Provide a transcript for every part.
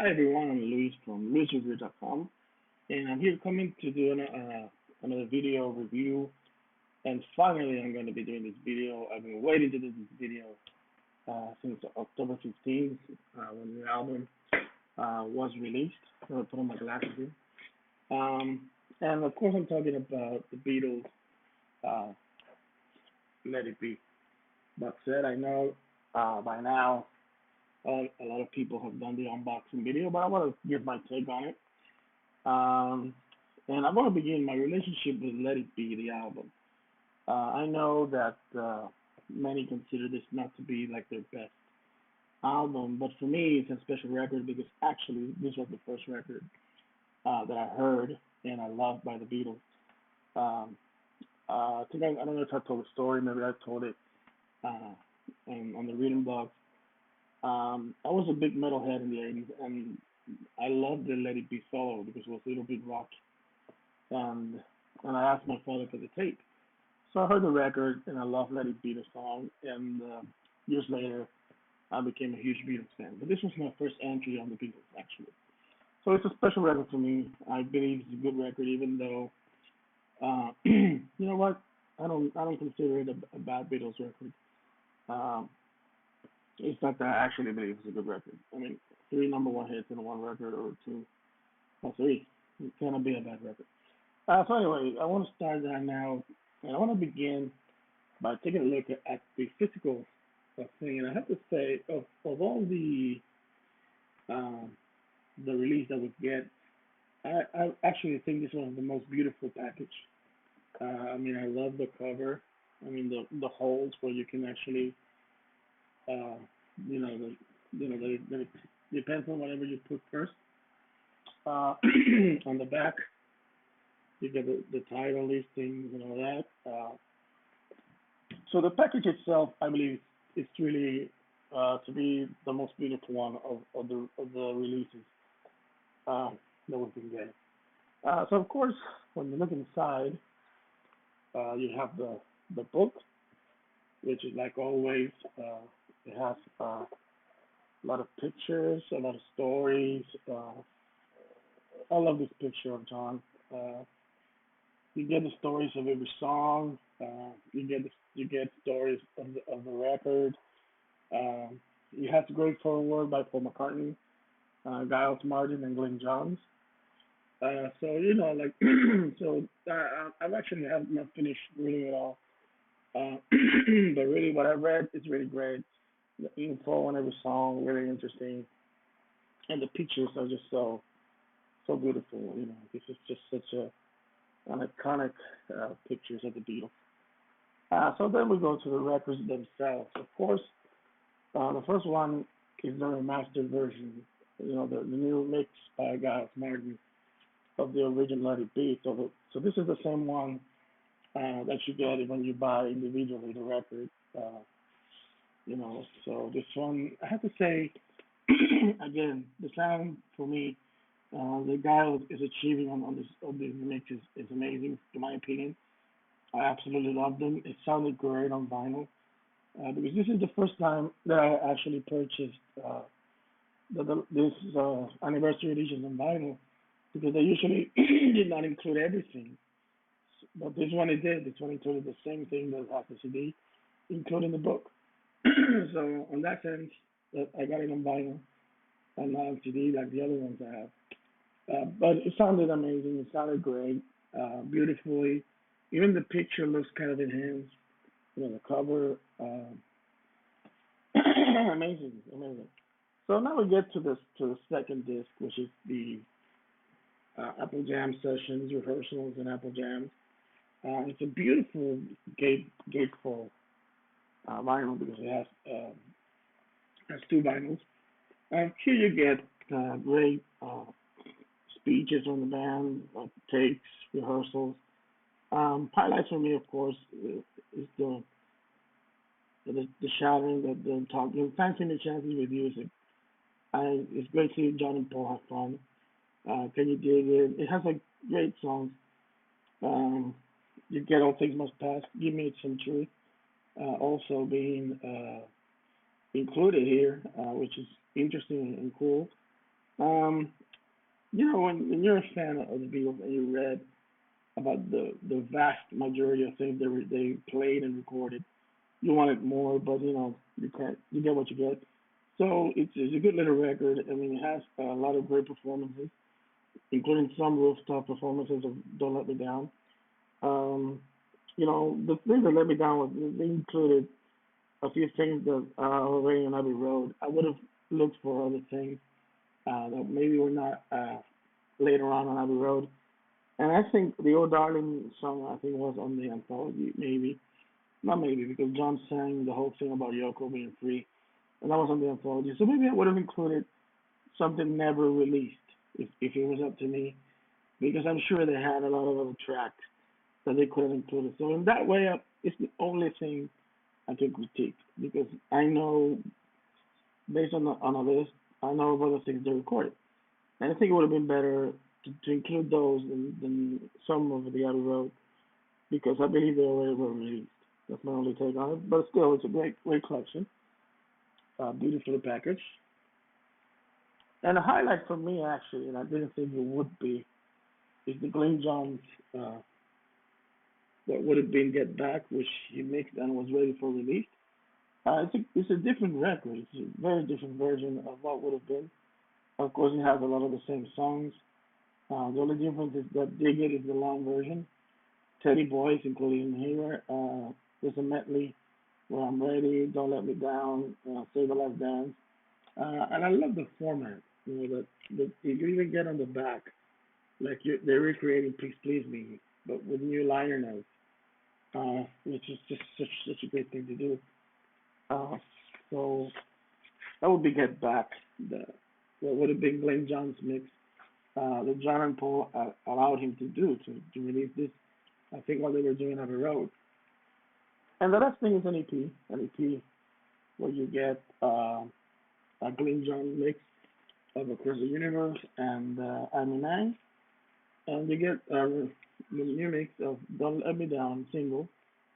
Hi everyone, I'm Luis from luisreview.com, and I'm here coming to do another video review. And finally, I'm going to be doing this video. I've been waiting to do this video since October 15th when the album was released. I'm going to put on my glasses here. And of course, I'm talking about the Beatles' uh, Let It Be. That said, I know by now a lot of people have done the unboxing video, but I want to give my take on it. Um, and I want to begin my relationship with Let It Be, the album. I know that many consider this not to be like their best album, but for me, it's a special record because actually this was the first record that I heard and I loved by the Beatles. Um, I think I don't know if I told the story, maybe I told it uh, on the reading blog. I was a big metalhead in the 80s, and I loved the Let It Be solo because it was a little bit rock. And and I asked my father for the tape. So I heard the record, and I loved Let It Be the song. And years later, I became a huge Beatles fan. But this was my first entry on the Beatles, actually. So it's a special record for me. I believe it's a good record, even though, you know what? I don't consider it a bad Beatles record. Um, it's not that I actually believe it's a good record. I mean, three number one hits in one record, or two, or three. It cannot be a bad record. So anyway, I want to start that now, and I want to begin by taking a look at the physical thing. And I have to say, of all um, the release that we get, I actually think this one is the most beautiful package. I mean, I love the cover. I mean, the holes where you can actually, uh, you know, the depends on whatever you put first. Uh, on the back, you get the title listings and all that. So the package itself, I believe, is really to be the most beautiful one of the releases uh, that we've been getting. So of course, when you look inside, you have the book, which is like always, it has a lot of pictures, a lot of stories. I love this picture of John. Uh, you get the stories of every song. You get stories of the record. Um, you have the great forward by Paul McCartney, Giles Martin, and Glenn Johns. So like, so I've actually have not finished reading it all, uh, but really what I read is really great. The info on every song really interesting, and the pictures are just so beautiful. This is just such an iconic pictures of the Beatles. So then we go to the records themselves. Of course, the first one is the remastered version. The new mix by Giles Martin of the original Let It Be. So this is the same one that you get when you buy individually the record. So this one, I have to say, again, the sound for me, the guy is achieving on this mix is amazing, in my opinion. I absolutely love them. It sounded great on vinyl because this is the first time that I actually purchased this anniversary edition on vinyl because they usually did not include everything. But this one it did. This one included the same thing that has the CD, including the book. So on that sense, I got it on vinyl and not on CD like the other ones I have. But it sounded amazing. It sounded great, beautifully. Even the picture looks kind of enhanced. The cover, amazing, amazing. So now we get to the second disc, which is the Apple Jam sessions, rehearsals, and Apple Jams. It's a beautiful gatefold vinyl because it has two vinyls. And here you get great speeches from the band, takes, rehearsals. Highlights for me, of course, is the shouting, the talking, fancy the chances with music. It's great seeing John and Paul have fun. Can you dig it? It has like great songs. Um, you get all things must pass. Give me some truth. Also being included here, which is interesting and cool. Um, when you're a fan of the Beatles and you read about the vast majority of things they played and recorded, you wanted more, but you can't. You get what you get. So it's a good little record. I mean, it has a lot of great performances, including some rooftop performances of "Don't Let Me Down." Um, the thing that let me down was they included a few things that were waiting on Abbey Road. I would have looked for other things that maybe were not later on Abbey Road. And I think the "Oh Darling" song I think was on the anthology, maybe not maybe because John sang the whole thing about Yoko being free, and that was on the anthology. So maybe I would have included something never released if it was up to me, because I'm sure they had a lot of other tracks that they could have included. So in that way, it's the only thing I can critique because I know based on a list, I know of other things they recorded, and I think it would have been better to include those than some of the other road because I believe they already were released. That's my only take on it, but still, it's a great collection, beautifully packaged, and a highlight for me actually, and I didn't think it would be, is the Glenn Johns uh, that would have been Get Back, which he mixed and was ready for release. It's a different record. It's a very different version of what would have been. Of course, it has a lot of the same songs. The only difference is that Dig It is the long version. Teddy Boys, including here. There's a medley where I'm ready, Don't Let Me Down, Save the Last Dance. And I love the format. That you even get on the back, like they're recreating Please Please Me, but with new liner notes, which is just such a great thing to do. Uh, so that would be Get Back. The what would have been Glenn John's mix that John and Paul allowed him to do to release this. I think while they were doing Abbey Road. And the last thing is an EP where you get a Glenn John mix of Across the Universe and I'm a Man, and you get the new mix of Don't Let Me Down single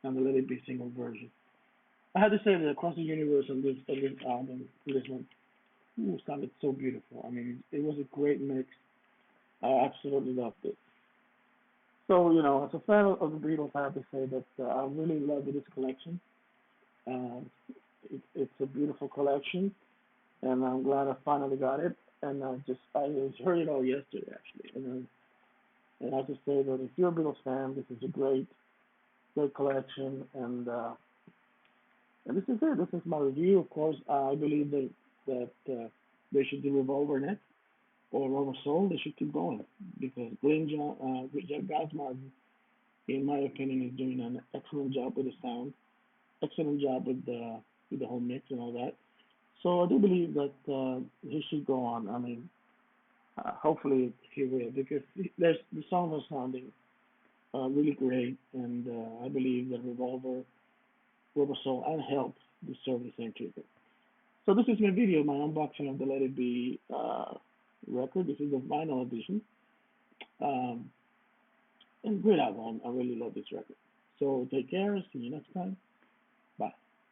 and the Let It Be single version. I had to say that Across the Universe on this album, this one, sounded so beautiful. I mean, it was a great mix. I absolutely loved it. So, as a fan of the Beatles, I have to say that I really love this collection. Um, it's a beautiful collection, and I'm glad I finally got it. And I just heard it all yesterday actually, and I have to say that if you're a Beatles fan, this is a great collection, and this is it. This is my review. Of course, I believe that they should do Revolver next or Rubber Soul. They should keep going because Jack Gosmark, in my opinion, is doing an excellent job with the sound, excellent job with the whole mix and all that. So I do believe that he should go on. I mean, hopefully he will because the songs are sounding really great, and I believe that Revolver, Rubber Soul, and Help deserve the same treatment. So this is my video, my unboxing of the Let It Be record. This is the vinyl edition. Um, and great album. I really love this record. So take care. See you next time.